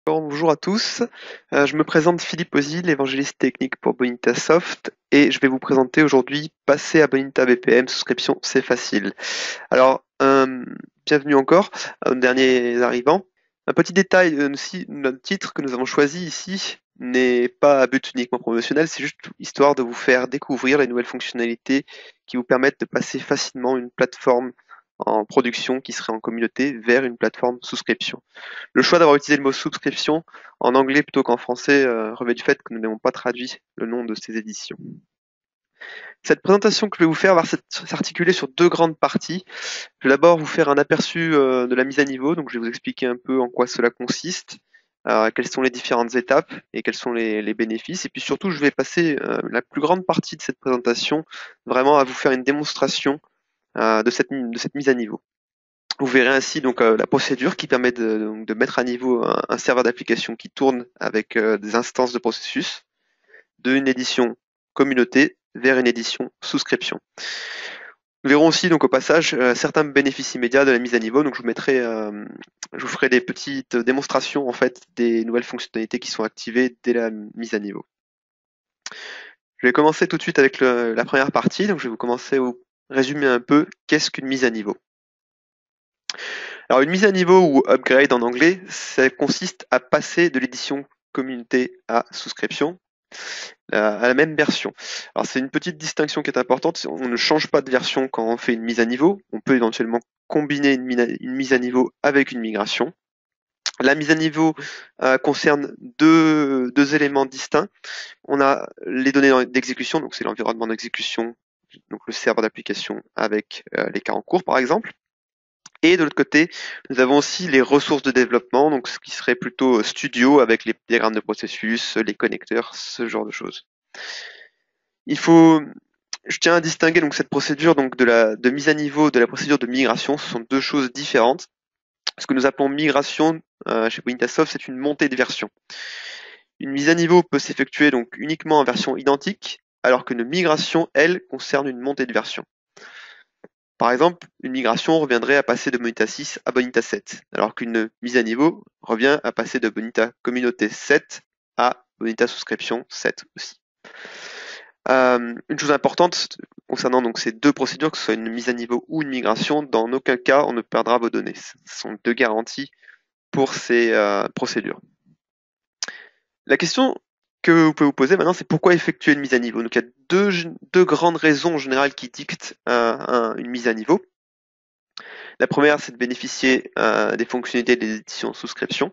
Bonjour à tous, je me présente Philippe Ozil, évangéliste technique pour Bonita Soft, et je vais vous présenter aujourd'hui passer à Bonita BPM, souscription c'est facile. Alors, bienvenue encore aux derniers arrivants. Un petit détail aussi, notre titre que nous avons choisi ici n'est pas à but uniquement promotionnel, c'est juste histoire de vous faire découvrir les nouvelles fonctionnalités qui vous permettent de passer facilement une plateforme en production qui serait en communauté vers une plateforme souscription. Le choix d'avoir utilisé le mot souscription en anglais plutôt qu'en français revêt du fait que nous n'avons pas traduit le nom de ces éditions. Cette présentation que je vais vous faire va s'articuler sur deux grandes parties. Je vais d'abord vous faire un aperçu de la mise à niveau, donc je vais vous expliquer un peu en quoi cela consiste, quelles sont les différentes étapes et quels sont les bénéfices. Et puis surtout, je vais passer la plus grande partie de cette présentation vraiment à vous faire une démonstration de cette mise à niveau. Vous verrez ainsi donc la procédure qui permet de mettre à niveau un serveur d'application qui tourne avec des instances de processus d'une édition communauté vers une édition souscription. Nous verrons aussi donc au passage certains bénéfices immédiats de la mise à niveau. Donc je vous ferai des petites démonstrations en fait des nouvelles fonctionnalités qui sont activées dès la mise à niveau. Je vais commencer tout de suite avec la première partie. Donc je vais vous commencer à vous résumer un peu qu'est-ce qu'une mise à niveau. Alors une mise à niveau ou upgrade en anglais, ça consiste à passer de l'édition communauté à souscription à la même version. Alors c'est une petite distinction qui est importante, on ne change pas de version quand on fait une mise à niveau, on peut éventuellement combiner une mise à niveau avec une migration. La mise à niveau concerne deux éléments distincts. On a les données d'exécution, donc c'est l'environnement d'exécution, donc le serveur d'application avec les cas en cours par exemple. Et de l'autre côté, nous avons aussi les ressources de développement, donc ce qui serait plutôt studio avec les diagrammes de processus, les connecteurs, ce genre de choses. Je tiens à distinguer donc cette procédure donc de mise à niveau de la procédure de migration. Ce sont deux choses différentes. Ce que nous appelons migration chez Bonitasoft, c'est une montée de version. Une mise à niveau peut s'effectuer donc uniquement en version identique, alors qu'une migration, elle, concerne une montée de version. Par exemple, une migration reviendrait à passer de Bonita 6 à Bonita 7, alors qu'une mise à niveau revient à passer de Bonita Communauté 7 à Bonita Souscription 7 aussi. Une chose importante concernant donc ces deux procédures, que ce soit une mise à niveau ou une migration, dans aucun cas on ne perdra vos données. Ce sont deux garanties pour ces procédures. La question que vous pouvez vous poser maintenant, c'est pourquoi effectuer une mise à niveau. Donc il y a deux grandes raisons générales qui dictent une mise à niveau. La première, c'est de bénéficier des fonctionnalités des éditions souscription.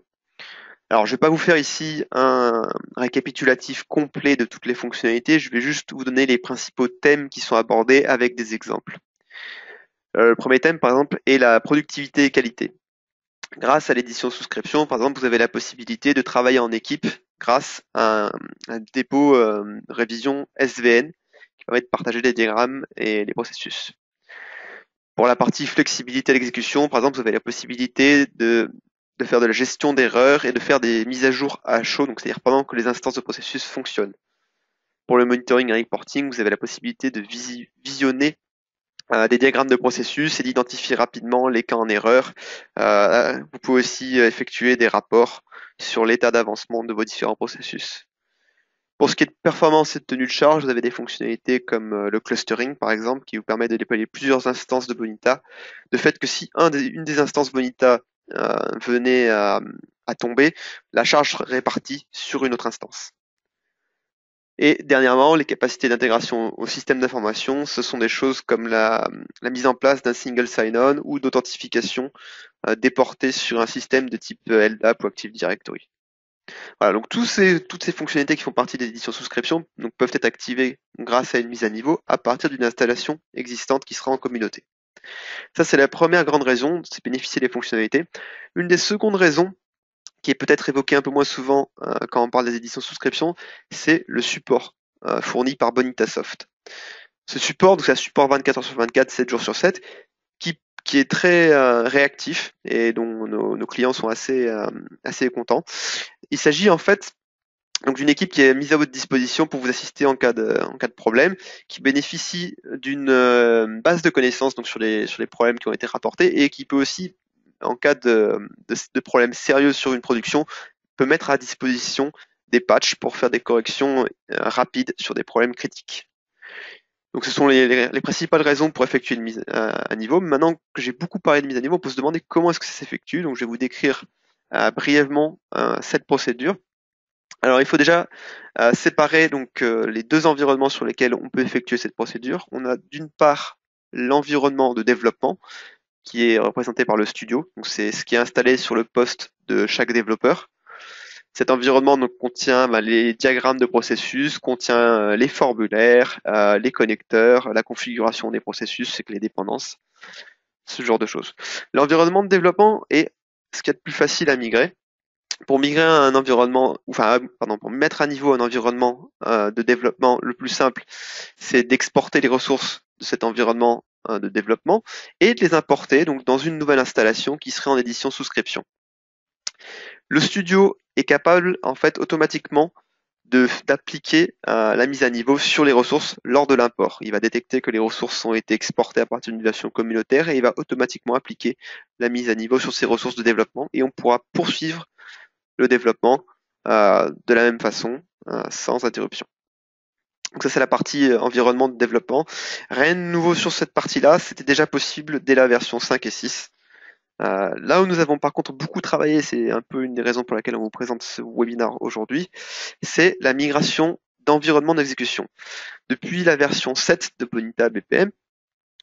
Alors, je ne vais pas vous faire ici un récapitulatif complet de toutes les fonctionnalités, je vais juste vous donner les principaux thèmes qui sont abordés avec des exemples. Le premier thème, par exemple, est la productivité et qualité. Grâce à l'édition souscription, par exemple, vous avez la possibilité de travailler en équipe grâce à un dépôt révision SVN qui permet de partager les diagrammes et les processus. Pour la partie flexibilité à l'exécution, par exemple, vous avez la possibilité de faire de la gestion d'erreurs et de faire des mises à jour à chaud, donc c'est-à-dire pendant que les instances de processus fonctionnent. Pour le monitoring et reporting, vous avez la possibilité de visionner des diagrammes de processus et d'identifier rapidement les cas en erreur. Vous pouvez aussi effectuer des rapports sur l'état d'avancement de vos différents processus. Pour ce qui est de performance et de tenue de charge, vous avez des fonctionnalités comme le clustering, par exemple, qui vous permet de déployer plusieurs instances de Bonita. De fait que si une des instances Bonita venait à tomber, la charge serait répartie sur une autre instance. Et dernièrement, les capacités d'intégration au système d'information, ce sont des choses comme la mise en place d'un single sign-on ou d'authentification déportée sur un système de type LDAP ou Active Directory. Voilà, donc toutes ces fonctionnalités qui font partie des éditions souscription donc, peuvent être activées grâce à une mise à niveau à partir d'une installation existante qui sera en communauté. Ça, c'est la première grande raison, c'est bénéficier des fonctionnalités. Une des secondes raisons, qui est peut-être évoquée un peu moins souvent quand on parle des éditions souscription, c'est le support fourni par Bonitasoft. Ce support, donc c'est un support 24 heures sur 24, 7 jours sur 7, qui est très réactif et dont nos clients sont assez contents. Il s'agit en fait donc d'une équipe qui est mise à votre disposition pour vous assister en cas de problème, qui bénéficie d'une base de connaissances donc sur les problèmes qui ont été rapportés et qui peut aussi, en cas de problème sérieux sur une production, peut mettre à disposition des patchs pour faire des corrections rapides sur des problèmes critiques. Donc ce sont les principales raisons pour effectuer une mise à niveau. Maintenant que j'ai beaucoup parlé de mise à niveau, on peut se demander comment est-ce que ça s'effectue. Donc je vais vous décrire brièvement cette procédure. Alors il faut déjà séparer donc les deux environnements sur lesquels on peut effectuer cette procédure. On a d'une part l'environnement de développement qui est représenté par le studio. Donc c'est ce qui est installé sur le poste de chaque développeur. Cet environnement donc, contient les diagrammes de processus, contient les formulaires, les connecteurs, la configuration des processus, c'est que les dépendances, ce genre de choses. L'environnement de développement est ce qu'il y a de plus facile à migrer. Pour migrer à un environnement, pour mettre à niveau un environnement de développement, le plus simple, c'est d'exporter les ressources de cet environnement de développement et de les importer donc dans une nouvelle installation qui serait en édition souscription. Le studio est capable en fait automatiquement d'appliquer la mise à niveau sur les ressources lors de l'import. Il va détecter que les ressources ont été exportées à partir d'une version communautaire et il va automatiquement appliquer la mise à niveau sur ces ressources de développement et on pourra poursuivre le développement de la même façon sans interruption. Donc ça c'est la partie environnement de développement. Rien de nouveau sur cette partie-là, c'était déjà possible dès la version 5 et 6. Là où nous avons par contre beaucoup travaillé, c'est un peu une des raisons pour laquelle on vous présente ce webinaire aujourd'hui, c'est la migration d'environnement d'exécution. Depuis la version 7 de Bonita BPM,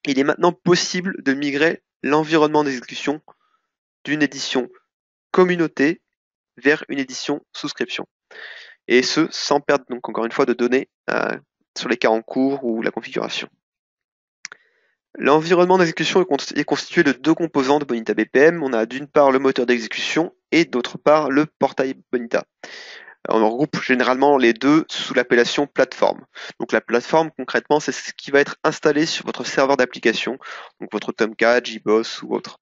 il est maintenant possible de migrer l'environnement d'exécution d'une édition communauté vers une édition souscription. Et ce, sans perdre donc encore une fois de données sur les cas en cours ou la configuration. L'environnement d'exécution est constitué de deux composants de Bonita BPM. On a d'une part le moteur d'exécution et d'autre part le portail Bonita. On regroupe généralement les deux sous l'appellation plateforme. Donc la plateforme, concrètement, c'est ce qui va être installé sur votre serveur d'application, donc votre Tomcat, JBoss ou autre.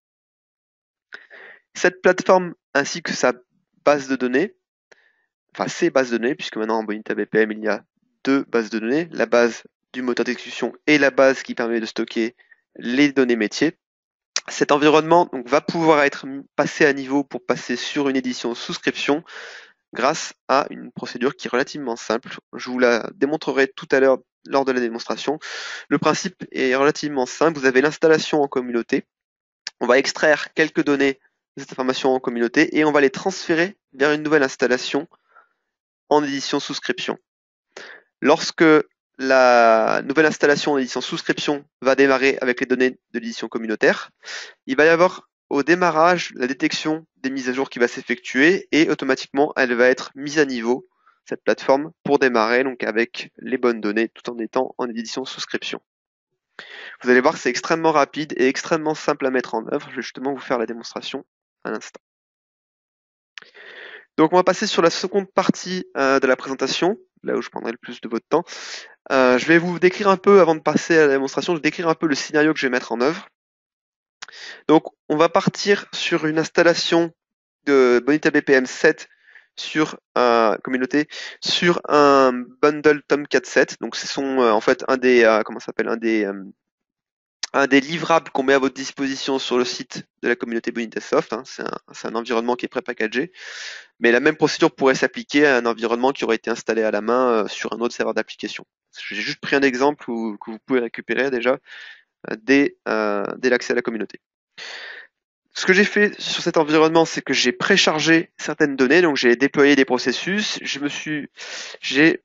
Cette plateforme ainsi que sa base de données, enfin ces bases de données, puisque maintenant en Bonita BPM il y a deux bases de données, la base du moteur d'exécution et la base qui permet de stocker les données métiers. Cet environnement donc, va pouvoir être passé à niveau pour passer sur une édition souscription grâce à une procédure qui est relativement simple. Je vous la démontrerai tout à l'heure lors de la démonstration. Le principe est relativement simple. Vous avez l'installation en communauté. On va extraire quelques données de cette information en communauté et on va les transférer vers une nouvelle installation en édition souscription. Lorsque la nouvelle installation en édition souscription va démarrer avec les données de l'édition communautaire, il va y avoir au démarrage la détection des mises à jour qui va s'effectuer et automatiquement elle va être mise à niveau, cette plateforme, pour démarrer donc avec les bonnes données tout en étant en édition souscription. Vous allez voir que c'est extrêmement rapide et extrêmement simple à mettre en œuvre. Je vais justement vous faire la démonstration à l'instant. Donc on va passer sur la seconde partie de la présentation, là où je prendrai le plus de votre temps. Je vais vous décrire un peu, avant de passer à la démonstration, je vais décrire un peu le scénario que je vais mettre en œuvre. Donc on va partir sur une installation de Bonita BPM 7 sur communauté sur un bundle Tomcat 7. Donc ce sont en fait un des un des livrables qu'on met à votre disposition sur le site de la communauté Bonitasoft. Hein. C'est un environnement qui est pré-packagé. Mais la même procédure pourrait s'appliquer à un environnement qui aurait été installé à la main sur un autre serveur d'application. J'ai juste pris un exemple que vous pouvez récupérer déjà dès l'accès à la communauté. Ce que j'ai fait sur cet environnement, c'est que j'ai préchargé certaines données, donc j'ai déployé des processus, j'ai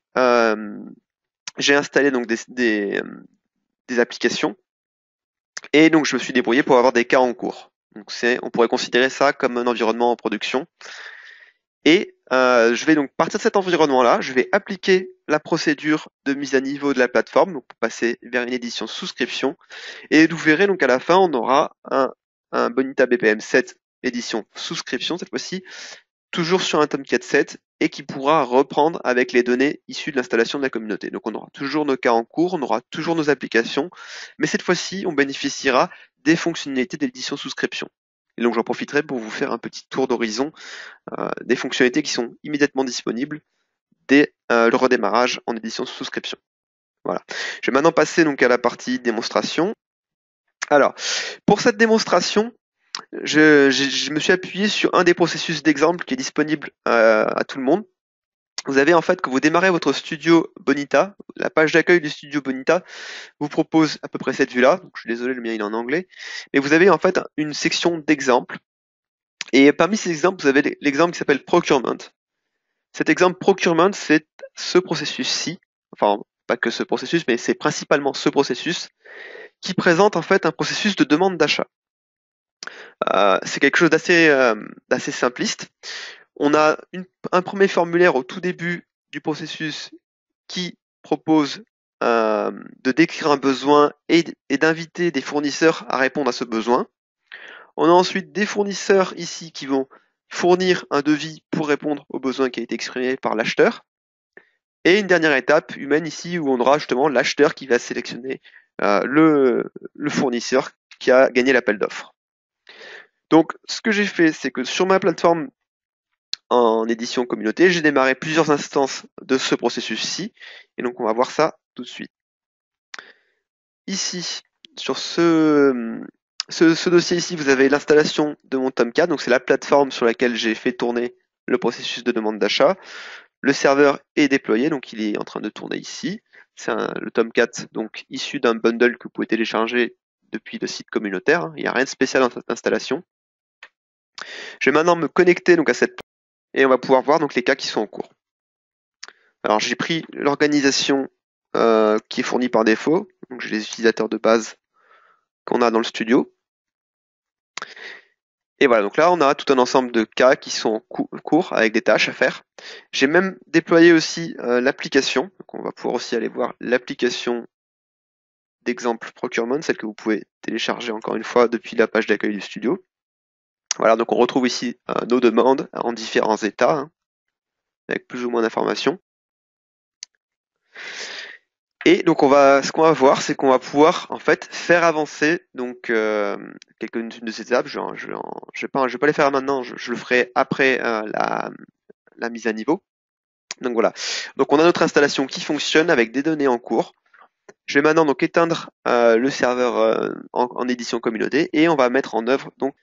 installé donc des applications, et donc je me suis débrouillé pour avoir des cas en cours. Donc on pourrait considérer ça comme un environnement en production. Et je vais donc partir de cet environnement-là, je vais appliquer la procédure de mise à niveau de la plateforme, donc pour passer vers une édition souscription. Et vous verrez donc à la fin, on aura un Bonita BPM 7 édition souscription cette fois-ci, toujours sur un Tomcat 7 et qui pourra reprendre avec les données issues de l'installation de la communauté. Donc on aura toujours nos cas en cours, on aura toujours nos applications, mais cette fois-ci, on bénéficiera des fonctionnalités de l'édition souscription. Et donc j'en profiterai pour vous faire un petit tour d'horizon des fonctionnalités qui sont immédiatement disponibles dès le redémarrage en édition souscription. Voilà. Je vais maintenant passer donc à la partie démonstration. Alors, pour cette démonstration, je me suis appuyé sur un des processus d'exemple qui est disponible à tout le monde. Vous avez en fait, quand vous démarrez votre studio Bonita, la page d'accueil du studio Bonita vous propose à peu près cette vue-là. Donc, je suis désolé, le mien il est en anglais. Mais vous avez en fait une section d'exemples. Et parmi ces exemples, vous avez l'exemple qui s'appelle Procurement. Cet exemple Procurement, c'est ce processus-ci. Enfin, pas que ce processus, mais c'est principalement ce processus qui présente en fait un processus de demande d'achat. C'est quelque chose d'assez simpliste. On a un premier formulaire au tout début du processus qui propose de décrire un besoin et d'inviter des fournisseurs à répondre à ce besoin. On a ensuite des fournisseurs ici qui vont fournir un devis pour répondre au besoin qui a été exprimé par l'acheteur. Et une dernière étape humaine ici où on aura justement l'acheteur qui va sélectionner le fournisseur qui a gagné l'appel d'offres. Donc ce que j'ai fait, c'est que sur ma plateforme en édition communauté, j'ai démarré plusieurs instances de ce processus-ci, et donc on va voir ça tout de suite. Ici, sur ce dossier ici, vous avez l'installation de mon Tomcat, donc c'est la plateforme sur laquelle j'ai fait tourner le processus de demande d'achat. Le serveur est déployé, donc il est en train de tourner ici. C'est le Tomcat, donc issu d'un bundle que vous pouvez télécharger depuis le site communautaire. Il n'y a rien de spécial dans cette installation. Je vais maintenant me connecter donc à cette et on va pouvoir voir donc les cas qui sont en cours. Alors j'ai pris l'organisation qui est fournie par défaut, donc j'ai les utilisateurs de base qu'on a dans le studio. Et voilà, donc là on a tout un ensemble de cas qui sont en cours avec des tâches à faire. J'ai même déployé aussi l'application, donc on va pouvoir aussi aller voir l'application d'exemple procurement, celle que vous pouvez télécharger encore une fois depuis la page d'accueil du studio. Voilà, donc on retrouve ici nos demandes en différents états, hein, avec plus ou moins d'informations. Et donc ce qu'on va voir, c'est qu'on va pouvoir en fait faire avancer donc quelques-unes de ces étapes. Je vais pas les faire maintenant, je le ferai après la mise à niveau. Donc voilà. Donc on a notre installation qui fonctionne avec des données en cours. Je vais maintenant donc éteindre le serveur en édition communauté et on va mettre en œuvre donc.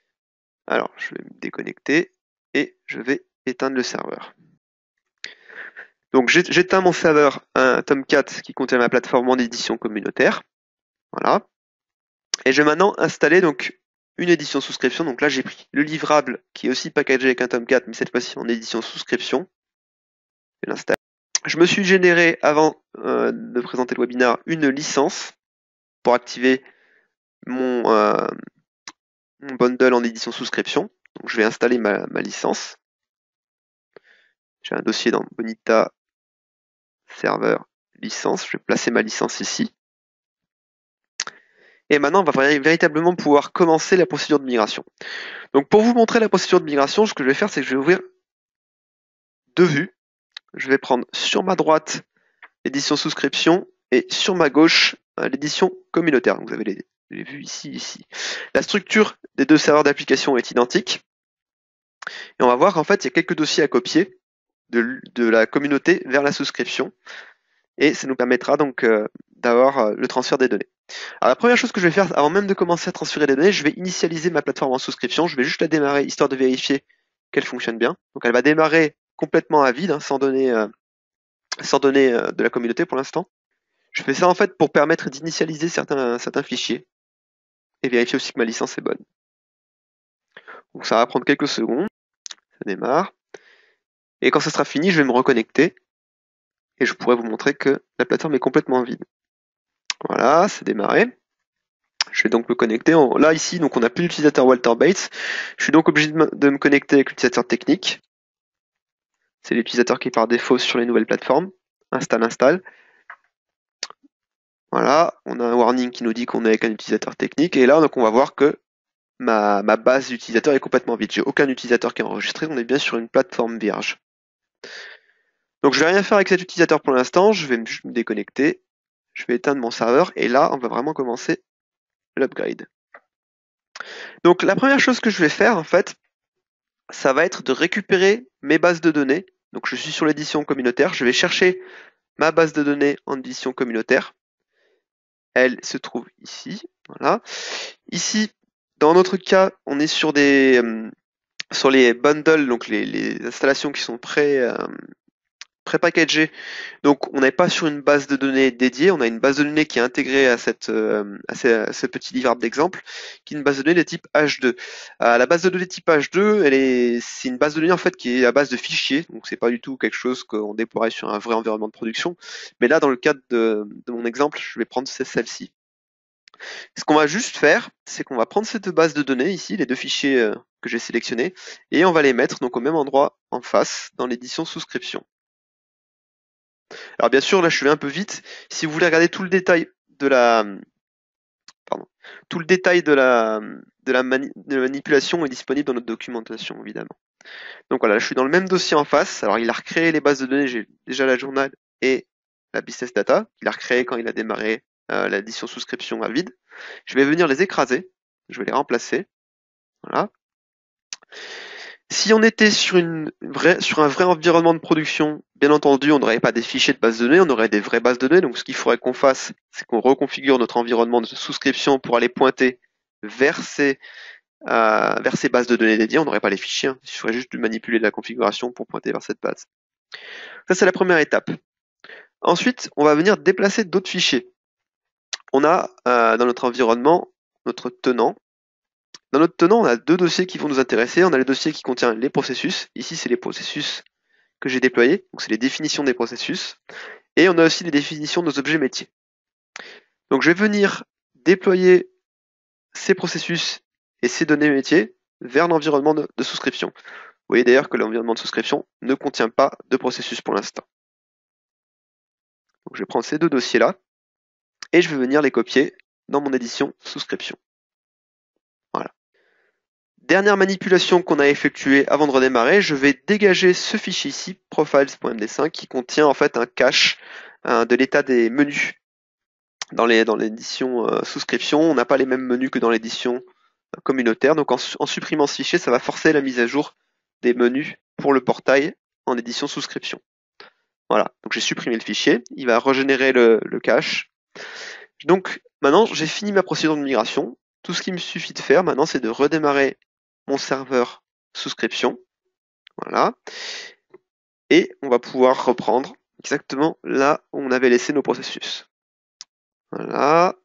Alors je vais me déconnecter et je vais éteindre le serveur. Donc j'éteins mon serveur Tomcat qui contient ma plateforme en édition communautaire. Voilà. Et je vais maintenant installer donc une édition souscription. Donc là j'ai pris le livrable qui est aussi packagé avec un Tomcat, mais cette fois-ci en édition souscription. Je l'installe. Je me suis généré avant de présenter le webinaire une licence pour activer mon bundle en édition souscription. Donc je vais installer ma licence. J'ai un dossier dans Bonita serveur licence. Je vais placer ma licence ici. Et maintenant, on va véritablement pouvoir commencer la procédure de migration. Donc pour vous montrer la procédure de migration, ce que je vais faire, c'est que je vais ouvrir deux vues. Je vais prendre sur ma droite l'édition souscription et sur ma gauche l'édition communautaire. Donc vous avez les vues ici. La structure des deux serveurs d'application est identique. Et on va voir qu'en fait, il y a quelques dossiers à copier de la communauté vers la souscription. Et ça nous permettra donc d'avoir le transfert des données. Alors la première chose que je vais faire, avant même de commencer à transférer les données, je vais initialiser ma plateforme en souscription. Je vais juste la démarrer, histoire de vérifier qu'elle fonctionne bien. Donc elle va démarrer complètement à vide, hein, sans données de la communauté pour l'instant. Je fais ça en fait pour permettre d'initialiser certains fichiers et vérifier aussi que ma licence est bonne. Donc ça va prendre quelques secondes. Ça démarre. Et quand ça sera fini, je vais me reconnecter et je pourrai vous montrer que la plateforme est complètement vide. Voilà, c'est démarré. Je vais donc me connecter. Là, ici, donc on n'a plus l'utilisateur Walter Bates. Je suis donc obligé de me connecter avec l'utilisateur technique. C'est l'utilisateur qui est par défaut sur les nouvelles plateformes. Installe. Voilà, on a un warning qui nous dit qu'on est avec un utilisateur technique. Et là, donc on va voir que ma base d'utilisateurs est complètement vide. J'ai aucun utilisateur qui est enregistré. On est bien sur une plateforme vierge. Donc je vais rien faire avec cet utilisateur pour l'instant. Je vais juste me déconnecter. Je vais éteindre mon serveur. Et là, on va vraiment commencer l'upgrade. Donc la première chose que je vais faire en fait, ça va être de récupérer mes bases de données. Donc je suis sur l'édition communautaire, je vais chercher ma base de données en édition communautaire. Elle se trouve ici, voilà. Ici, Dans notre cas, on est sur sur les bundles, donc les installations qui sont pré-packagées. Donc, on n'est pas sur une base de données dédiée, on a une base de données qui est intégrée à ce petit livrable d'exemple, qui est une base de données de type H2. La base de données type H2, c'est une base de données en fait qui est à base de fichiers, donc c'est pas du tout quelque chose qu'on déploierait sur un vrai environnement de production. Mais là, dans le cadre de mon exemple, je vais prendre celle-ci. Ce qu'on va juste faire, c'est qu'on va prendre ces deux bases de données ici, les deux fichiers que j'ai sélectionnés, et on va les mettre donc au même endroit en face dans l'édition souscription. Alors bien sûr, là je vais un peu vite. Si vous voulez regarder tout le détail de la, pardon, tout le détail de la manipulation est disponible dans notre documentation évidemment. Donc voilà, je suis dans le même dossier en face. Alors il a recréé les bases de données, j'ai déjà la journal et la business data. Il a recréé quand il a démarré l'édition souscription à vide. Je vais venir les écraser. Je vais les remplacer. Voilà. Si on était sur sur un vrai environnement de production, bien entendu, on n'aurait pas des fichiers de base de données, on aurait des vraies bases de données. Donc, ce qu'il faudrait qu'on fasse, c'est qu'on reconfigure notre environnement de souscription pour aller pointer vers ces bases de données dédiées. On n'aurait pas les fichiers, hein. Il faudrait juste manipuler la configuration pour pointer vers cette base. Ça, c'est la première étape. Ensuite, on va venir déplacer d'autres fichiers. On a dans notre environnement notre tenant. Dans notre tenant, on a deux dossiers qui vont nous intéresser. On a le dossier qui contient les processus. Ici, c'est les processus que j'ai déployés. Donc, c'est les définitions des processus. Et on a aussi les définitions de nos objets métiers. Donc, je vais venir déployer ces processus et ces données métiers vers l'environnement de souscription. Vous voyez d'ailleurs que l'environnement de souscription ne contient pas de processus pour l'instant. Donc, je vais prendre ces deux dossiers-là et je vais venir les copier dans mon édition souscription. Voilà. Dernière manipulation qu'on a effectuée avant de redémarrer, je vais dégager ce fichier ici, profiles.md5, qui contient en fait un cache de l'état des menus. Dans l'édition souscription, on n'a pas les mêmes menus que dans l'édition communautaire, donc en supprimant ce fichier, ça va forcer la mise à jour des menus pour le portail en édition souscription. Voilà, donc j'ai supprimé le fichier, il va régénérer le cache. Donc maintenant, j'ai fini ma procédure de migration. Tout ce qu'il me suffit de faire maintenant, c'est de redémarrer mon serveur souscription. Voilà. Et on va pouvoir reprendre exactement là où on avait laissé nos processus. Voilà.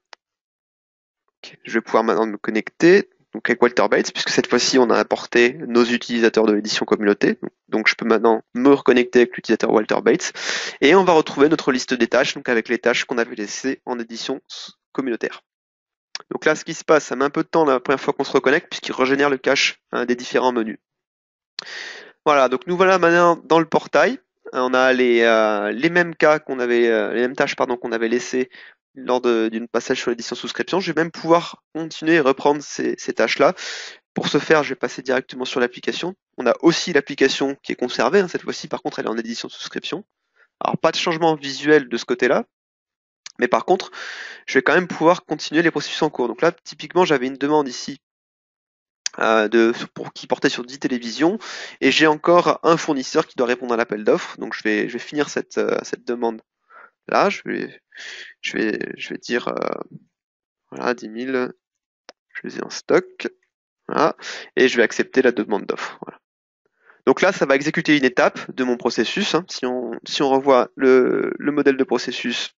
Okay. Je vais pouvoir maintenant me connecter donc avec Walter Bates, puisque cette fois-ci on a importé nos utilisateurs de l'édition communauté. Donc je peux maintenant me reconnecter avec l'utilisateur Walter Bates. Et on va retrouver notre liste des tâches, donc avec les tâches qu'on avait laissées en édition communautaire. Donc là, ce qui se passe, ça met un peu de temps la première fois qu'on se reconnecte, puisqu'il régénère le cache des différents menus. Voilà, donc nous voilà maintenant dans le portail. On a les mêmes cas qu'on avait, les mêmes tâches pardon qu'on avait laissées lors d'une passage sur l'édition souscription. Je vais même pouvoir continuer et reprendre ces tâches-là. Pour ce faire, je vais passer directement sur l'application. On a aussi l'application qui est conservée, hein, cette fois-ci par contre elle est en édition souscription. Alors pas de changement visuel de ce côté-là, mais par contre, je vais quand même pouvoir continuer les processus en cours. Donc là, typiquement, j'avais une demande ici qui portait sur 10 télévisions, et j'ai encore un fournisseur qui doit répondre à l'appel d'offres. Donc je vais finir cette demande là. Je vais dire voilà 10 000, je les ai en stock, voilà, et je vais accepter la demande d'offre. Voilà. Donc là, ça va exécuter une étape de mon processus. Hein. Si on revoit le modèle de processus,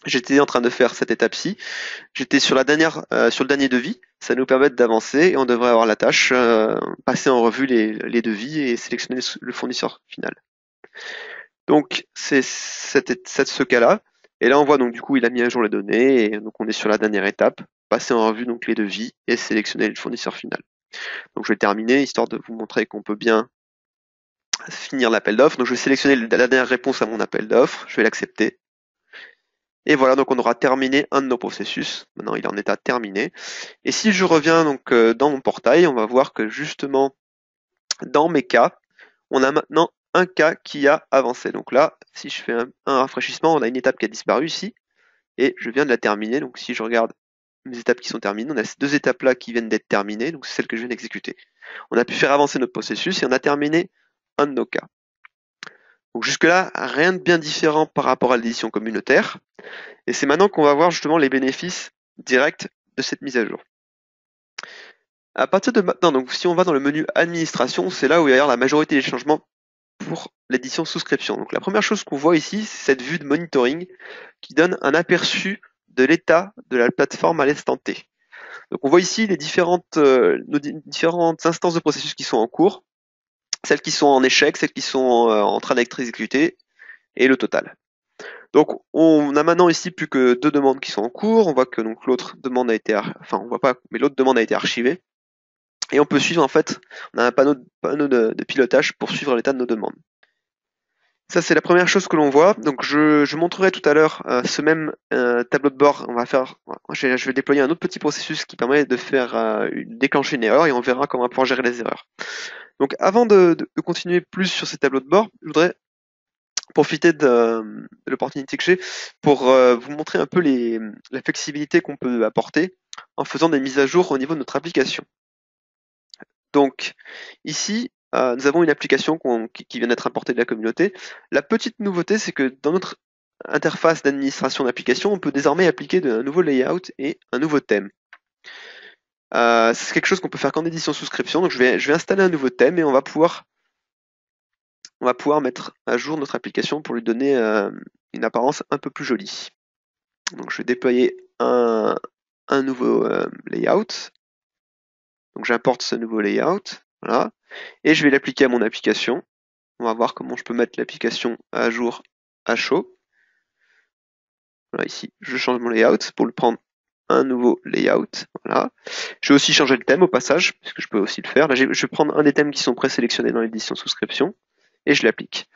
j'étais en train de faire cette étape-ci. J'étais sur sur le dernier devis. Ça nous permet d'avancer et on devrait avoir la tâche, passer en revue les devis et sélectionner le fournisseur final. Donc c'est ce cas-là. Et là on voit donc du coup il a mis à jour les données et donc on est sur la dernière étape, passer en revue donc les devis et sélectionner le fournisseur final. Donc je vais terminer histoire de vous montrer qu'on peut bien finir l'appel d'offres. Donc je vais sélectionner la dernière réponse à mon appel d'offres, je vais l'accepter. Et voilà, donc on aura terminé un de nos processus. Maintenant, il est en état terminé. Et si je reviens donc dans mon portail, on va voir que justement, dans mes cas, on a maintenant un cas qui a avancé. Donc là, si je fais un rafraîchissement, on a une étape qui a disparu ici. Et je viens de la terminer. Donc si je regarde mes étapes qui sont terminées, on a ces deux étapes-là qui viennent d'être terminées. Donc c'est celles que je viens d'exécuter. On a pu faire avancer notre processus et on a terminé un de nos cas. Donc jusque-là, rien de bien différent par rapport à l'édition communautaire. Et c'est maintenant qu'on va voir justement les bénéfices directs de cette mise à jour. À partir de maintenant, donc si on va dans le menu administration, c'est là où il va y avoir la majorité des changements pour l'édition souscription. Donc la première chose qu'on voit ici, c'est cette vue de monitoring qui donne un aperçu de l'état de la plateforme à l'instant T. Donc on voit ici les nos différentes instances de processus qui sont en cours, celles qui sont en échec, celles qui sont en train d'être exécutées, et le total. Donc on a maintenant ici plus que 2 demandes qui sont en cours. On voit que donc l'autre demande a été, enfin on voit pas, mais l'autre demande a été archivée. Et on peut suivre en fait, on a un panneau de pilotage pour suivre l'état de nos demandes. Ça c'est la première chose que l'on voit. Donc je montrerai tout à l'heure ce même tableau de bord. Je vais déployer un autre petit processus qui permet de faire déclencher une erreur et on verra comment on va pouvoir gérer les erreurs. Donc avant de continuer plus sur ces tableaux de bord, je voudrais profiter de l'opportunité que j'ai pour vous montrer un peu la flexibilité qu'on peut apporter en faisant des mises à jour au niveau de notre application. Donc ici, nous avons une application qui vient d'être importée de la communauté. La petite nouveauté, c'est que dans notre interface d'administration d'application, on peut désormais appliquer un nouveau layout et un nouveau thème. C'est quelque chose qu'on peut faire qu'en édition souscription. Donc je vais installer un nouveau thème et on va pouvoir mettre à jour notre application pour lui donner une apparence un peu plus jolie. Donc je vais déployer un nouveau layout. Donc j'importe ce nouveau layout, voilà, et je vais l'appliquer à mon application. On va voir comment je peux mettre l'application à jour à chaud. Voilà, ici, je change mon layout pour le prendre un nouveau layout. Voilà. Je vais aussi changer le thème au passage, puisque je peux aussi le faire. Là, je vais prendre un des thèmes qui sont présélectionnés dans l'édition souscription et je l'applique.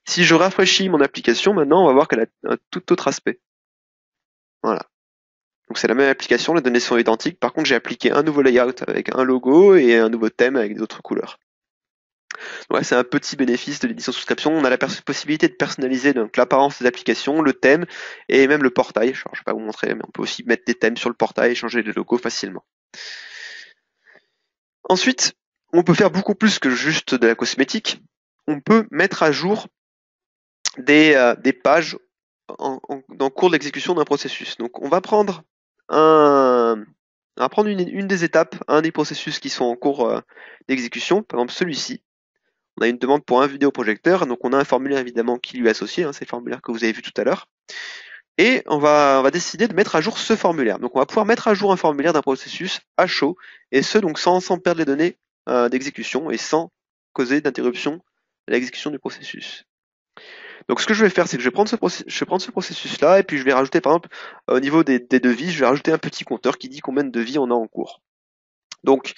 Si je rafraîchis mon application, maintenant, on va voir qu'elle a un tout autre aspect. Voilà. Donc c'est la même application, les données sont identiques. Par contre, j'ai appliqué un nouveau layout avec un logo et un nouveau thème avec d'autres couleurs. Ouais, c'est un petit bénéfice de l'édition souscription. On a la possibilité de personnaliser donc l'apparence des applications, le thème et même le portail. Alors, je vais pas vous montrer, mais on peut aussi mettre des thèmes sur le portail et changer les logos facilement. Ensuite, on peut faire beaucoup plus que juste de la cosmétique. On peut mettre à jour des pages en cours d'exécution d'un processus. Donc, on va prendre une des étapes, un des processus qui sont en cours d'exécution, par exemple celui-ci. On a une demande pour un vidéoprojecteur, donc on a un formulaire évidemment qui lui est associé, c'est le formulaire que vous avez vu tout à l'heure. Et on va décider de mettre à jour ce formulaire. Donc on va pouvoir mettre à jour un formulaire d'un processus à chaud, et ce donc sans perdre les données d'exécution et sans causer d'interruption à l'exécution du processus. Donc ce que je vais faire, c'est que je vais prendre ce processus-là, et puis je vais rajouter par exemple au niveau des devis, je vais rajouter un petit compteur qui dit combien de devis on a en cours. Donc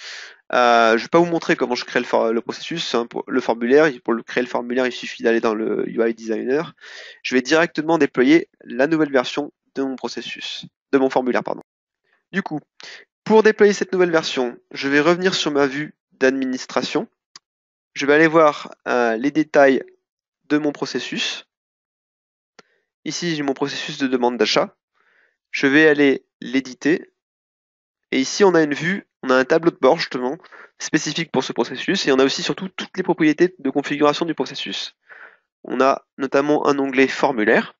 je ne vais pas vous montrer comment je crée le processus, pour le formulaire. Pour créer le formulaire, il suffit d'aller dans le UI Designer. Je vais directement déployer la nouvelle version de mon processus, de mon formulaire, pardon. Du coup, pour déployer cette nouvelle version, je vais revenir sur ma vue d'administration. Je vais aller voir les détails de mon processus. Ici, j'ai mon processus de demande d'achat. Je vais aller l'éditer. Et ici, on a une vue, on a un tableau de bord justement spécifique pour ce processus et on a aussi surtout toutes les propriétés de configuration du processus. On a notamment un onglet formulaire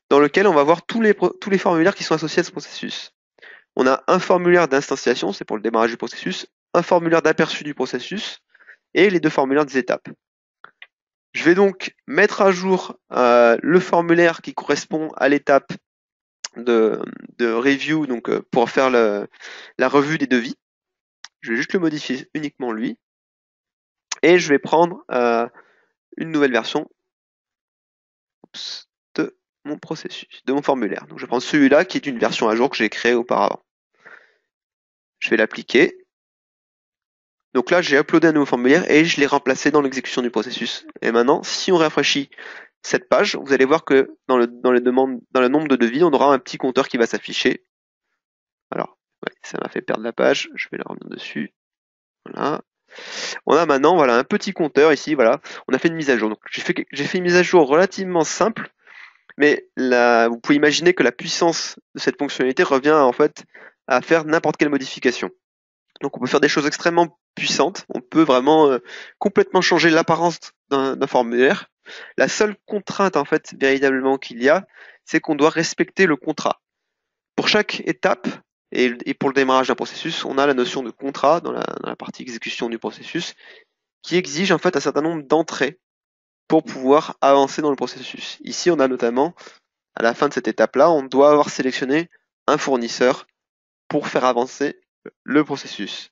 dans lequel on va voir tous les formulaires qui sont associés à ce processus. On a un formulaire d'instanciation, c'est pour le démarrage du processus, un formulaire d'aperçu du processus et les deux formulaires des étapes. Je vais donc mettre à jour le formulaire qui correspond à l'étape de review, donc pour faire la revue des devis. Je vais juste le modifier uniquement lui. Et je vais prendre une nouvelle version de mon processus, de mon formulaire. Donc je vais prendre celui-là qui est une version à jour que j'ai créée auparavant. Je vais l'appliquer. Donc là, j'ai uploadé un nouveau formulaire et je l'ai remplacé dans l'exécution du processus. Et maintenant, si on rafraîchit cette page, vous allez voir que dans le nombre de devis, on aura un petit compteur qui va s'afficher. Alors, ouais, ça m'a fait perdre la page. Je vais la revenir dessus. Voilà. On a maintenant voilà un petit compteur ici, voilà. On a fait une mise à jour. Donc j'ai fait une mise à jour relativement simple, mais vous pouvez imaginer que la puissance de cette fonctionnalité revient en fait à faire n'importe quelle modification. Donc on peut faire des choses extrêmement puissantes. On peut vraiment complètement changer l'apparence d'un formulaire. La seule contrainte en fait véritablement qu'il y a, c'est qu'on doit respecter le contrat. Pour chaque étape, Et pour le démarrage d'un processus, on a la notion de contrat dans la partie exécution du processus qui exige en fait un certain nombre d'entrées pour pouvoir avancer dans le processus. Ici, on a notamment, à la fin de cette étape-là, on doit avoir sélectionné un fournisseur pour faire avancer le processus.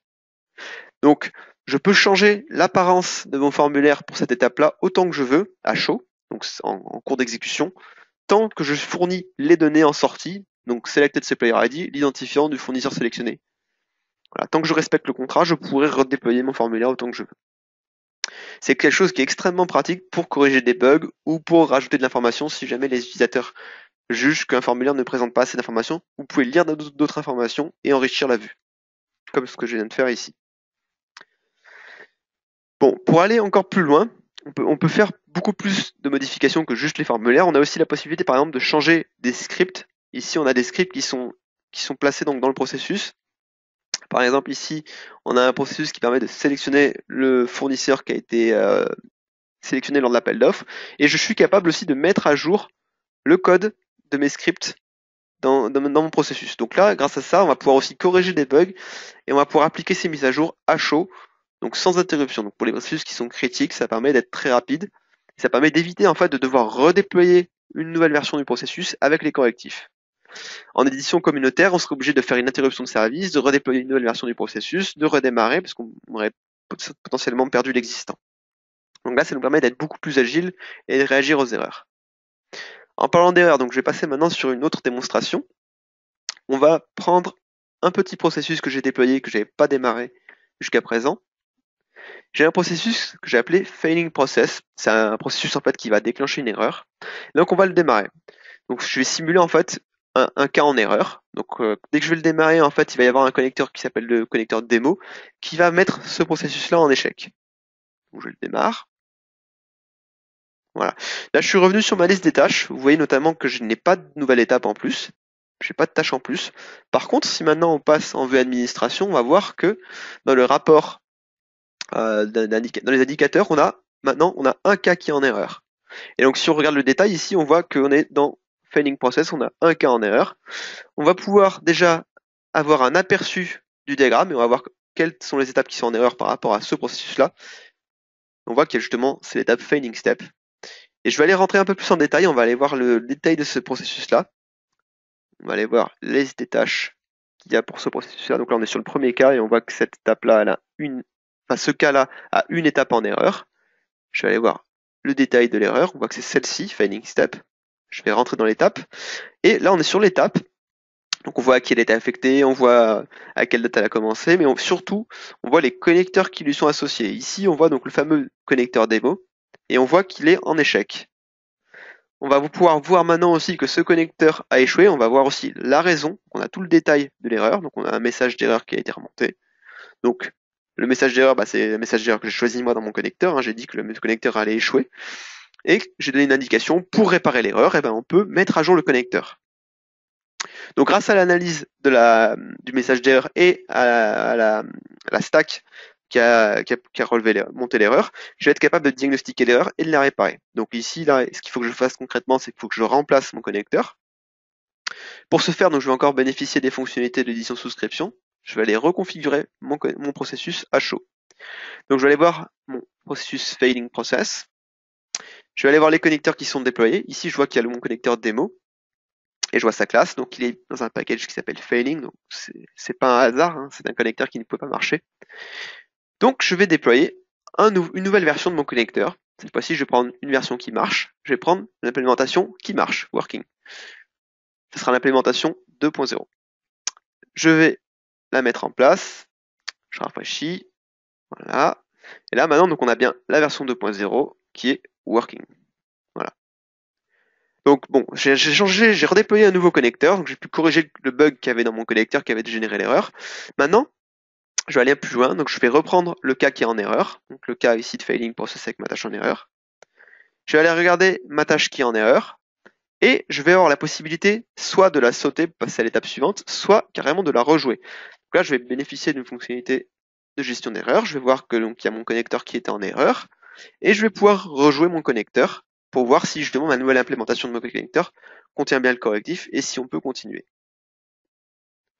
Donc, je peux changer l'apparence de mon formulaire pour cette étape-là autant que je veux, à chaud, donc en cours d'exécution, tant que je fournis les données en sortie, donc Selected Supplier ID, l'identifiant du fournisseur sélectionné. Voilà, tant que je respecte le contrat, je pourrais redéployer mon formulaire autant que je veux. C'est quelque chose qui est extrêmement pratique pour corriger des bugs ou pour rajouter de l'information si jamais les utilisateurs jugent qu'un formulaire ne présente pas assez d'informations. Vous pouvez lire d'autres informations et enrichir la vue, comme ce que je viens de faire ici. Bon, pour aller encore plus loin, on peut faire beaucoup plus de modifications que juste les formulaires. On a aussi la possibilité, par exemple, de changer des scripts. Ici, on a des scripts qui sont placés donc dans le processus. Par exemple, ici, on a un processus qui permet de sélectionner le fournisseur qui a été sélectionné lors de l'appel d'offres. Et je suis capable aussi de mettre à jour le code de mes scripts dans mon processus. Donc là, grâce à ça, on va pouvoir aussi corriger des bugs et on va pouvoir appliquer ces mises à jour à chaud, donc sans interruption. Donc pour les processus qui sont critiques, ça permet d'être très rapide. Ça permet d'éviter en fait de devoir redéployer une nouvelle version du processus avec les correctifs. En édition communautaire, on serait obligé de faire une interruption de service, de redéployer une nouvelle version du processus, de redémarrer parce qu'on aurait potentiellement perdu l'existant. Donc là, ça nous permet d'être beaucoup plus agile et de réagir aux erreurs. En parlant d'erreurs, donc je vais passer maintenant sur une autre démonstration. On va prendre un petit processus que j'ai déployé, que je n'avais pas démarré jusqu'à présent. J'ai un processus que j'ai appelé failing process. C'est un processus en fait qui va déclencher une erreur. Donc on va le démarrer. Donc je vais simuler en fait un cas en erreur. Donc dès que je vais le démarrer, en fait, il va y avoir un connecteur qui s'appelle le connecteur démo qui va mettre ce processus-là en échec. Donc je le démarre. Voilà. Là, je suis revenu sur ma liste des tâches. Vous voyez notamment que je n'ai pas de nouvelle étape en plus. Je n'ai pas de tâche en plus. Par contre, si maintenant on passe en vue administration, on va voir que dans le rapport, dans les indicateurs, on a un cas qui est en erreur. Et donc, si on regarde le détail ici, on voit qu'on est dans failing process, on a un cas en erreur. On va pouvoir déjà avoir un aperçu du diagramme et on va voir quelles sont les étapes qui sont en erreur par rapport à ce processus-là. On voit qu'il y a justement, c'est l'étape failing step. Et je vais aller rentrer un peu plus en détail, on va aller voir le détail de ce processus-là. On va aller voir les tâches qu'il y a pour ce processus-là. Donc là, on est sur le premier cas et on voit que cette étape-là, elle a ce cas-là a une étape en erreur. Je vais aller voir le détail de l'erreur. On voit que c'est celle-ci, failing step. Je vais rentrer dans l'étape. Et là, on est sur l'étape. Donc on voit à qui elle était affectée, on voit à quelle date elle a commencé, mais surtout, on voit les connecteurs qui lui sont associés. Ici, on voit donc le fameux connecteur démo et on voit qu'il est en échec. On va pouvoir voir maintenant aussi que ce connecteur a échoué. On va voir aussi la raison. On a tout le détail de l'erreur. Donc on a un message d'erreur qui a été remonté. Donc le message d'erreur, c'est le message d'erreur que j'ai choisi moi dans mon connecteur. J'ai dit que le connecteur allait échouer. Et j'ai donné une indication pour réparer l'erreur. Et on peut mettre à jour le connecteur. Donc grâce à l'analyse du message d'erreur et à la stack qui a monté l'erreur, je vais être capable de diagnostiquer l'erreur et de la réparer. Donc ici, là, ce qu'il faut que je fasse concrètement, c'est qu'il faut que je remplace mon connecteur. Pour ce faire, donc, je vais encore bénéficier des fonctionnalités de l'édition souscription. Je vais aller reconfigurer mon processus à chaud. Donc je vais aller voir mon processus failing process. Je vais aller voir les connecteurs qui sont déployés. Ici, je vois qu'il y a mon connecteur démo. Et je vois sa classe, donc il est dans un package qui s'appelle failing, donc c'est pas un hasard, hein, c'est un connecteur qui ne peut pas marcher. Donc je vais déployer une nouvelle version de mon connecteur. Cette fois-ci, je vais prendre une version qui marche, je vais prendre l'implémentation qui marche, working. Ce sera l'implémentation 2.0. Je vais la mettre en place, je rafraîchis, voilà. Et là maintenant, donc on a bien la version 2.0 qui est working. Voilà. Donc bon, j'ai redéployé un nouveau connecteur, donc j'ai pu corriger le bug qu'il y avait dans mon connecteur qui avait généré l'erreur. Maintenant, je vais aller plus loin, donc je vais reprendre le cas qui est en erreur, donc le cas ici de failing process avec ma tâche en erreur. Je vais aller regarder ma tâche qui est en erreur, et je vais avoir la possibilité soit de la sauter, passer à l'étape suivante, soit carrément de la rejouer. Donc là, je vais bénéficier d'une fonctionnalité de gestion d'erreur. Je vais voir que donc il y a mon connecteur qui était en erreur, et je vais pouvoir rejouer mon connecteur pour voir si justement ma nouvelle implémentation de mon connecteur contient bien le correctif et si on peut continuer.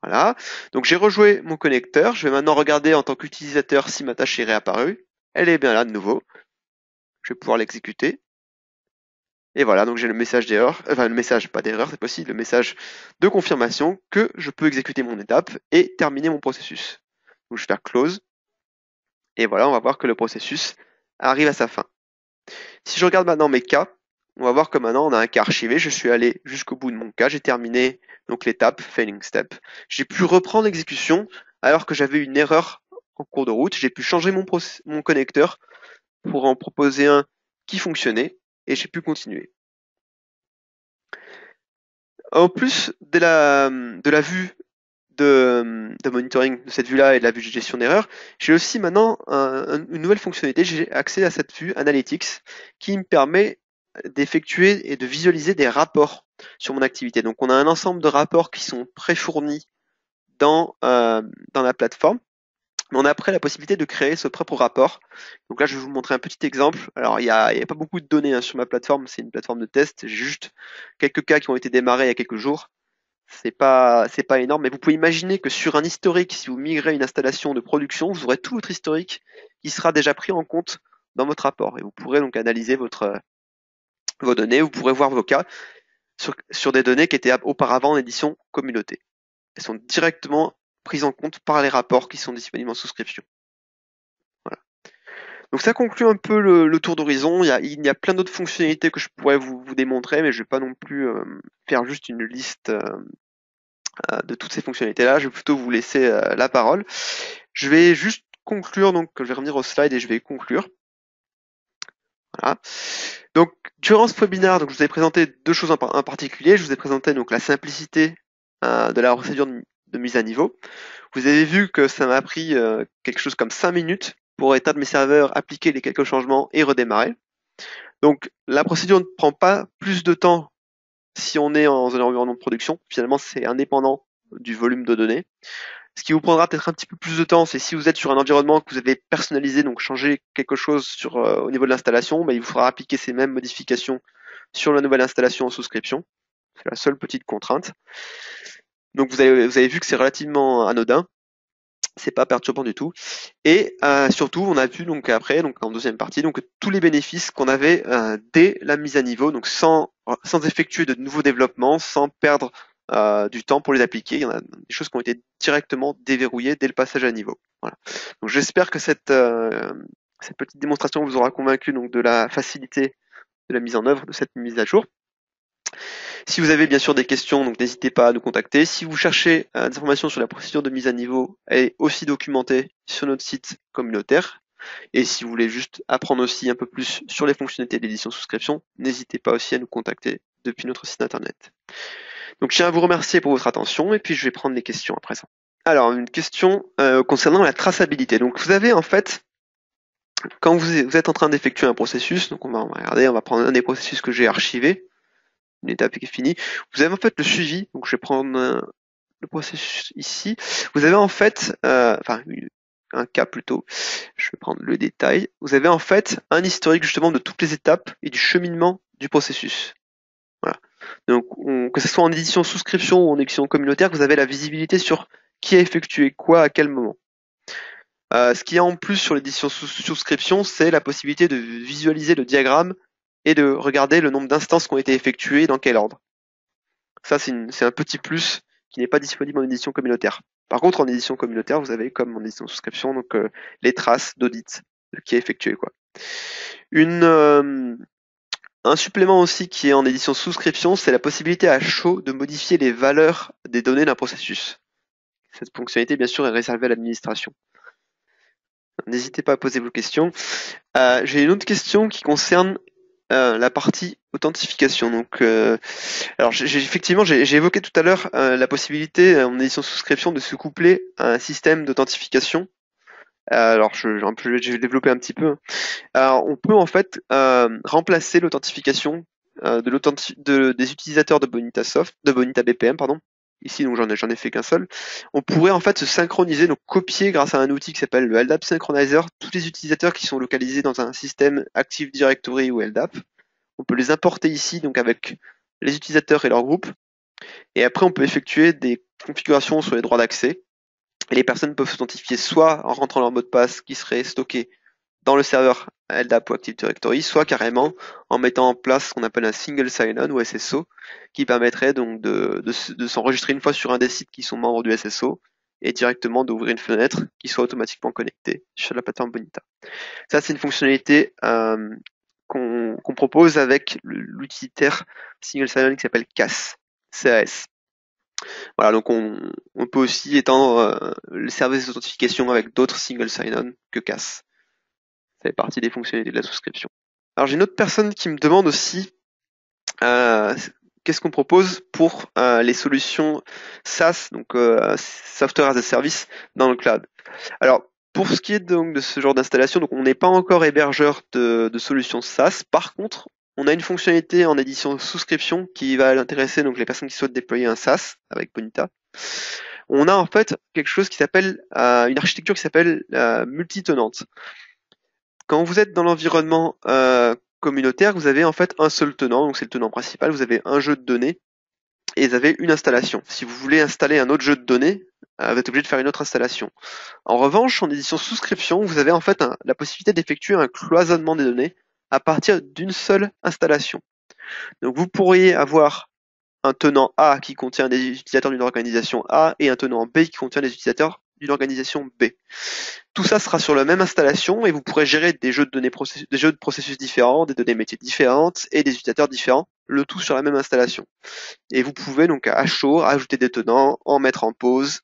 Voilà. Donc j'ai rejoué mon connecteur. Je vais maintenant regarder en tant qu'utilisateur si ma tâche est réapparue. Elle est bien là de nouveau. Je vais pouvoir l'exécuter. Et voilà, donc j'ai le message d'erreur, enfin le message, pas d'erreur, c'est possible, le message de confirmation que je peux exécuter mon étape et terminer mon processus. Donc je vais faire close. Et voilà, on va voir que le processus arrive à sa fin. Si je regarde maintenant mes cas, on va voir que maintenant on a un cas archivé. Je suis allé jusqu'au bout de mon cas, j'ai terminé donc l'étape failing step. J'ai pu reprendre l'exécution alors que j'avais une erreur en cours de route. J'ai pu changer mon connecteur pour en proposer un qui fonctionnait et j'ai pu continuer. En plus de la vue de monitoring de cette vue-là et de la vue de gestion d'erreurs, j'ai aussi maintenant une nouvelle fonctionnalité. J'ai accès à cette vue Analytics qui me permet d'effectuer et de visualiser des rapports sur mon activité. Donc on a un ensemble de rapports qui sont pré-fournis dans la plateforme. Mais on a après la possibilité de créer ce propre rapport. Donc là, je vais vous montrer un petit exemple. Alors, il y a pas beaucoup de données sur ma plateforme. C'est une plateforme de test. J'ai juste quelques cas qui ont été démarrés il y a quelques jours. C'est pas énorme, mais vous pouvez imaginer que sur un historique, si vous migrez une installation de production, vous aurez tout votre historique qui sera déjà pris en compte dans votre rapport. Et vous pourrez donc analyser vos données, vous pourrez voir vos cas sur des données qui étaient auparavant en édition communauté. Elles sont directement prises en compte par les rapports qui sont disponibles en souscription. Voilà. Donc ça conclut un peu le tour d'horizon. Il y a plein d'autres fonctionnalités que je pourrais vous démontrer, mais je ne vais pas non plus faire juste une liste de toutes ces fonctionnalités-là. Je vais plutôt vous laisser la parole. Je vais juste conclure, donc je vais revenir au slide et je vais conclure. Voilà. Donc durant ce webinaire, donc je vous ai présenté deux choses en particulier. Je vous ai présenté donc la simplicité de la procédure de mise à niveau. Vous avez vu que ça m'a pris quelque chose comme 5 minutes pour éteindre mes serveurs, appliquer les quelques changements et redémarrer. Donc la procédure ne prend pas plus de temps si on est dans un environnement de production. Finalement, c'est indépendant du volume de données. Ce qui vous prendra peut-être un petit peu plus de temps, c'est si vous êtes sur un environnement que vous avez personnalisé, donc changer quelque chose au niveau de l'installation, il vous faudra appliquer ces mêmes modifications sur la nouvelle installation en souscription. C'est la seule petite contrainte. Donc vous avez vu que c'est relativement anodin, c'est pas perturbant du tout. Et surtout, on a vu donc après, donc en deuxième partie, donc tous les bénéfices qu'on avait dès la mise à niveau, donc sans effectuer de nouveaux développements, sans perdre du temps pour les appliquer. Il y en a des choses qui ont été directement déverrouillées dès le passage à niveau. Voilà. Donc j'espère que cette petite démonstration vous aura convaincu donc de la facilité de la mise en œuvre de cette mise à jour. Si vous avez bien sûr des questions, donc n'hésitez pas à nous contacter. Si vous cherchez des informations sur la procédure de mise à niveau, elle est aussi documentée sur notre site communautaire. Et si vous voulez juste apprendre aussi un peu plus sur les fonctionnalités d'édition souscription, n'hésitez pas aussi à nous contacter depuis notre site internet. Donc je tiens à vous remercier pour votre attention et puis je vais prendre les questions à présent. Alors une question concernant la traçabilité. Donc vous avez en fait, quand vous êtes en train d'effectuer un processus, donc on va regarder, on va prendre un des processus que j'ai archivé, une étape qui est finie. Vous avez en fait le suivi, donc je vais prendre le processus ici. Vous avez en fait, un cas plutôt, je vais prendre le détail. Vous avez en fait un historique justement de toutes les étapes et du cheminement du processus. Voilà. Donc que ce soit en édition souscription ou en édition communautaire, vous avez la visibilité sur qui a effectué quoi à quel moment. Ce qu'il y a en plus sur l'édition souscription, c'est la possibilité de visualiser le diagramme et de regarder le nombre d'instances qui ont été effectuées dans quel ordre. Ça, c'est un petit plus qui n'est pas disponible en édition communautaire. Par contre, en édition communautaire, vous avez, comme en édition souscription, donc les traces d'audit qui est effectué, quoi. Un supplément aussi qui est en édition souscription, c'est la possibilité à chaud de modifier les valeurs des données d'un processus. Cette fonctionnalité, bien sûr, est réservée à l'administration. N'hésitez pas à poser vos questions. J'ai une autre question qui concerne la partie authentification. Donc, alors effectivement, j'ai évoqué tout à l'heure la possibilité en édition souscription de se coupler à un système d'authentification. Alors, je vais développer un petit peu. Alors, on peut en fait remplacer l'authentification des utilisateurs de Bonita BPM, pardon. Ici, donc j'en ai fait qu'un seul. On pourrait en fait se synchroniser, donc copier grâce à un outil qui s'appelle le LDAP Synchronizer, tous les utilisateurs qui sont localisés dans un système Active Directory ou LDAP. On peut les importer ici, donc avec les utilisateurs et leur groupe, Et après, on peut effectuer des configurations sur les droits d'accès. Et les personnes peuvent s'authentifier soit en rentrant leur mot de passe qui serait stocké dans le serveur LDAP ou Active Directory, soit carrément en mettant en place ce qu'on appelle un single sign-on ou SSO, qui permettrait donc de s'enregistrer une fois sur un des sites qui sont membres du SSO et directement d'ouvrir une fenêtre qui soit automatiquement connectée sur la plateforme Bonita. Ça, c'est une fonctionnalité qu'on propose avec l'utilitaire single sign-on qui s'appelle CAS. CAS. Voilà, donc on peut aussi étendre le service d'authentification avec d'autres single sign-on que CAS. Ça fait partie des fonctionnalités de la souscription. Alors j'ai une autre personne qui me demande aussi qu'est-ce qu'on propose pour les solutions SaaS, donc Software as a Service dans le cloud. Alors pour ce qui est donc de ce genre d'installation, donc on n'est pas encore hébergeur de solutions SaaS. Par contre, on a une fonctionnalité en édition souscription qui va intéresser donc les personnes qui souhaitent déployer un SaaS avec Bonita. On a en fait quelque chose qui s'appelle une architecture qui s'appelle multitenante. Quand vous êtes dans l'environnement communautaire, vous avez en fait un seul tenant, donc c'est le tenant principal, vous avez un jeu de données et vous avez une installation. Si vous voulez installer un autre jeu de données, vous êtes obligé de faire une autre installation. En revanche, en édition souscription, vous avez en fait la possibilité d'effectuer un cloisonnement des données à partir d'une seule installation. Donc vous pourriez avoir un tenant A qui contient des utilisateurs d'une organisation A et un tenant B qui contient des utilisateurs d'une organisation B. Tout ça sera sur la même installation et vous pourrez gérer des jeux de données des jeux de processus différents, des données métiers différentes et des utilisateurs différents, le tout sur la même installation. Et vous pouvez donc à chaud ajouter des tenants, en mettre en pause,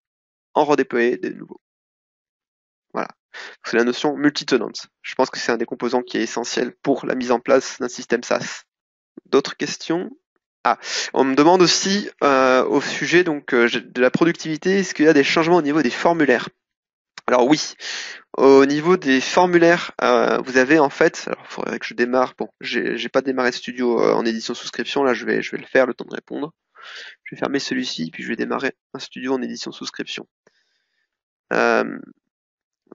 en redéployer des nouveaux. Voilà. C'est la notion multitenante. Je pense que c'est un des composants qui est essentiel pour la mise en place d'un système SaaS. D'autres questions? Ah, on me demande aussi au sujet donc de la productivité, est-ce qu'il y a des changements au niveau des formulaires? Alors oui, au niveau des formulaires, vous avez en fait, alors il faudrait que je démarre. Bon, j'ai pas démarré Studio en édition souscription, là je vais le faire le temps de répondre. Je vais fermer celui-ci, puis je vais démarrer un Studio en édition souscription. 2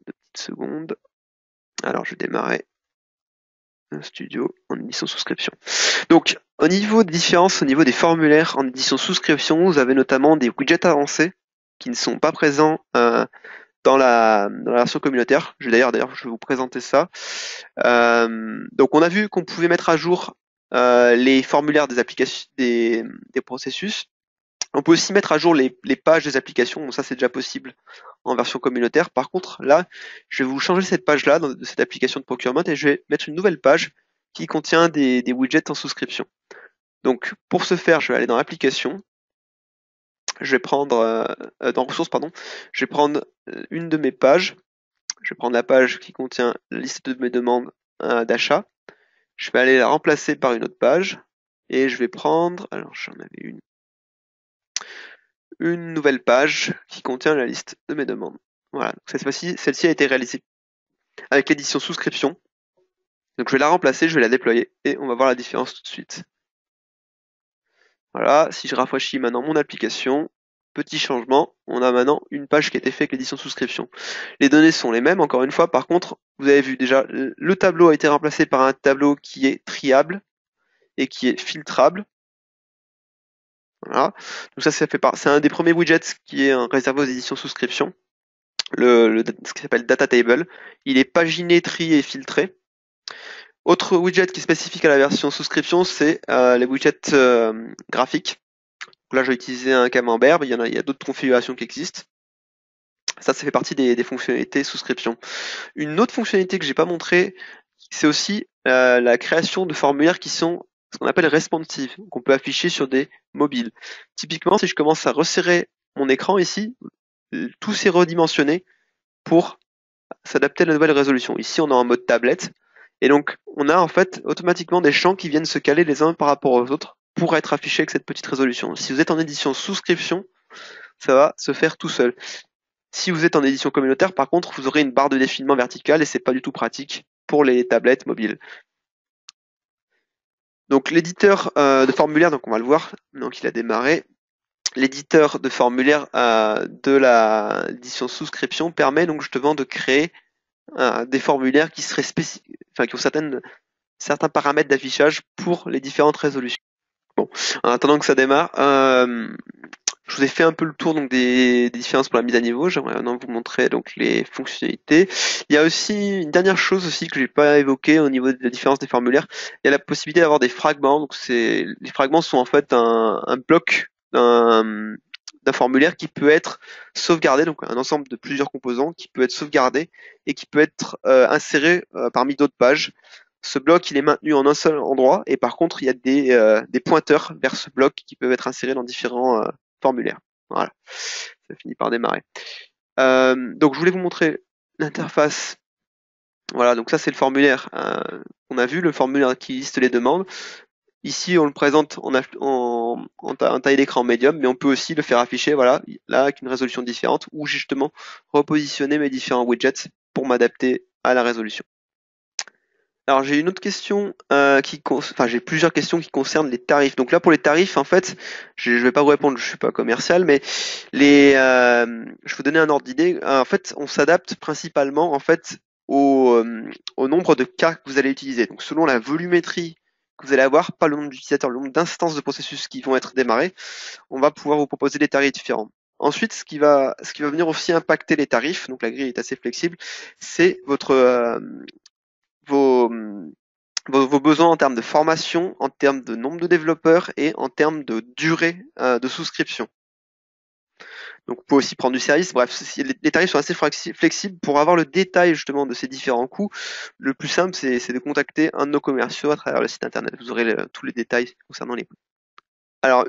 petites secondes. Alors je vais démarrer un Studio en édition souscription. Donc, au niveau des différences, au niveau des formulaires en édition souscription, vous avez notamment des widgets avancés qui ne sont pas présents dans la version communautaire. D'ailleurs, je vais vous présenter ça. Donc, on a vu qu'on pouvait mettre à jour les formulaires des applications, des processus. On peut aussi mettre à jour les pages des applications. Bon, ça, c'est déjà possible en version communautaire. Par contre, là, je vais vous changer cette page-là de cette application de procurement et je vais mettre une nouvelle page qui contient des widgets en souscription. Donc, pour ce faire, je vais aller dans l'application. Je vais prendre dans ressources, pardon. Je vais prendre une de mes pages. Je vais prendre la page qui contient la liste de mes demandes d'achat. Je vais aller la remplacer par une autre page et je vais prendre, alors j'en avais une nouvelle page qui contient la liste de mes demandes. Voilà, donc cette fois-ci, celle-ci a été réalisée avec l'édition souscription. Donc je vais la remplacer, je vais la déployer et on va voir la différence tout de suite. Voilà, si je rafraîchis maintenant mon application, petit changement, on a maintenant une page qui a été faite avec l'édition souscription. Les données sont les mêmes, encore une fois, par contre, vous avez vu déjà, le tableau a été remplacé par un tableau qui est triable et qui est filtrable. Voilà. Donc ça, c'est un des premiers widgets qui est réservé aux éditions souscription, ce qui s'appelle Data Table. Il est paginé, trié et filtré. Autre widget qui est spécifique à la version souscription, c'est les widgets graphiques. Donc là, je vais utiliser un camembert, mais il y a d'autres configurations qui existent. Ça fait partie des fonctionnalités souscription. Une autre fonctionnalité que j'ai pas montrée, c'est aussi la création de formulaires qui sont ce qu'on appelle responsive, qu'on peut afficher sur des mobiles. Typiquement, si je commence à resserrer mon écran ici, tout s'est redimensionné pour s'adapter à la nouvelle résolution. Ici, on est en mode tablette, et donc on a en fait automatiquement des champs qui viennent se caler les uns par rapport aux autres pour être affichés avec cette petite résolution. Si vous êtes en édition souscription, ça va se faire tout seul. Si vous êtes en édition communautaire, par contre, vous aurez une barre de défilement verticale et c'est pas du tout pratique pour les tablettes mobiles. Donc l'éditeur de formulaire, donc on va le voir, donc il a démarré. L'éditeur de formulaire de l'édition souscription permet donc justement de créer des formulaires qui seraient qui ont certains paramètres d'affichage pour les différentes résolutions. Bon, En attendant que ça démarre, je vous ai fait un peu le tour donc des différences pour la mise à niveau. J'aimerais maintenant vous montrer donc les fonctionnalités. Il y a aussi une dernière chose aussi que j'ai pas évoquée au niveau de la différence des formulaires. Il y a la possibilité d'avoir des fragments. Donc les fragments sont en fait un bloc d'un formulaire qui peut être sauvegardé, donc un ensemble de plusieurs composants qui peut être sauvegardé et qui peut être inséré parmi d'autres pages. Ce bloc, il est maintenu en un seul endroit et par contre, il y a des pointeurs vers ce bloc qui peuvent être insérés dans différents formulaire. Voilà, ça finit par démarrer. Donc je voulais vous montrer l'interface. Voilà, donc ça c'est le formulaire qu'on a vu, le formulaire qui liste les demandes. Ici, on le présente en taille d'écran médium, mais on peut aussi le faire afficher, voilà, là avec une résolution différente, ou justement repositionner mes différents widgets pour m'adapter à la résolution. Alors j'ai une autre question j'ai plusieurs questions qui concernent les tarifs. Donc là pour les tarifs, en fait, je vais pas vous répondre, je suis pas commercial, mais je vais vous donner un ordre d'idée. En fait, on s'adapte principalement en fait au nombre de cas que vous allez utiliser. Donc selon la volumétrie que vous allez avoir, pas le nombre d'utilisateurs, le nombre d'instances de processus qui vont être démarrés, on va pouvoir vous proposer des tarifs différents. Ensuite, ce qui va venir aussi impacter les tarifs, donc la grille est assez flexible, c'est vos, vos besoins en termes de formation, en termes de nombre de développeurs et en termes de durée de souscription. Donc, vous pouvez aussi prendre du service. Bref, les tarifs sont assez flexibles. Pour avoir le détail justement de ces différents coûts, le plus simple, c'est de contacter un de nos commerciaux à travers le site internet. Vous aurez tous les détails concernant les coûts. Alors,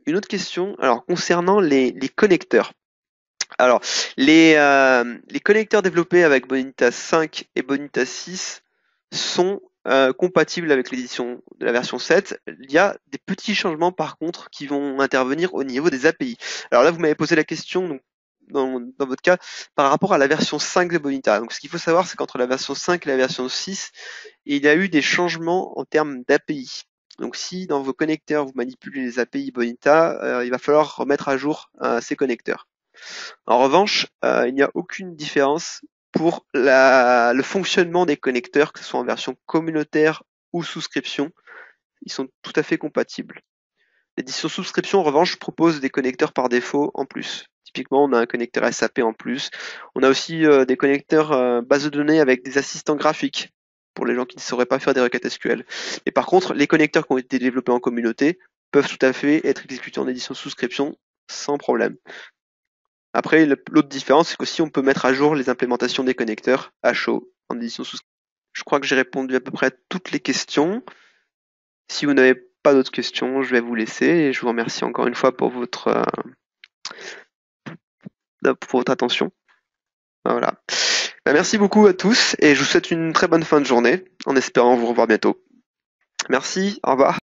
une autre question, alors concernant les connecteurs. Alors, les connecteurs développés avec Bonitas 5 et Bonitas 6 sont compatibles avec l'édition de la version 7. Il y a des petits changements par contre qui vont intervenir au niveau des API. Alors là, vous m'avez posé la question donc, dans votre cas par rapport à la version 5 de Bonita. Donc ce qu'il faut savoir, c'est qu'entre la version 5 et la version 6, il y a eu des changements en termes d'API. Donc si dans vos connecteurs, vous manipulez les API Bonita, il va falloir remettre à jour ces connecteurs. En revanche, il n'y a aucune différence pour le fonctionnement des connecteurs, que ce soit en version communautaire ou souscription. Ils sont tout à fait compatibles. L'édition souscription, en revanche, propose des connecteurs par défaut en plus. Typiquement, on a un connecteur SAP en plus. On a aussi des connecteurs base de données avec des assistants graphiques pour les gens qui ne sauraient pas faire des requêtes SQL. Et par contre, les connecteurs qui ont été développés en communauté peuvent tout à fait être exécutés en édition souscription sans problème. Après, l'autre différence, c'est qu'aussi on peut mettre à jour les implémentations des connecteurs à chaud en édition souscription. Je crois que j'ai répondu à peu près à toutes les questions. Si vous n'avez pas d'autres questions, je vais vous laisser et je vous remercie encore une fois pour votre attention. Voilà. Merci beaucoup à tous et je vous souhaite une très bonne fin de journée en espérant vous revoir bientôt. Merci, au revoir.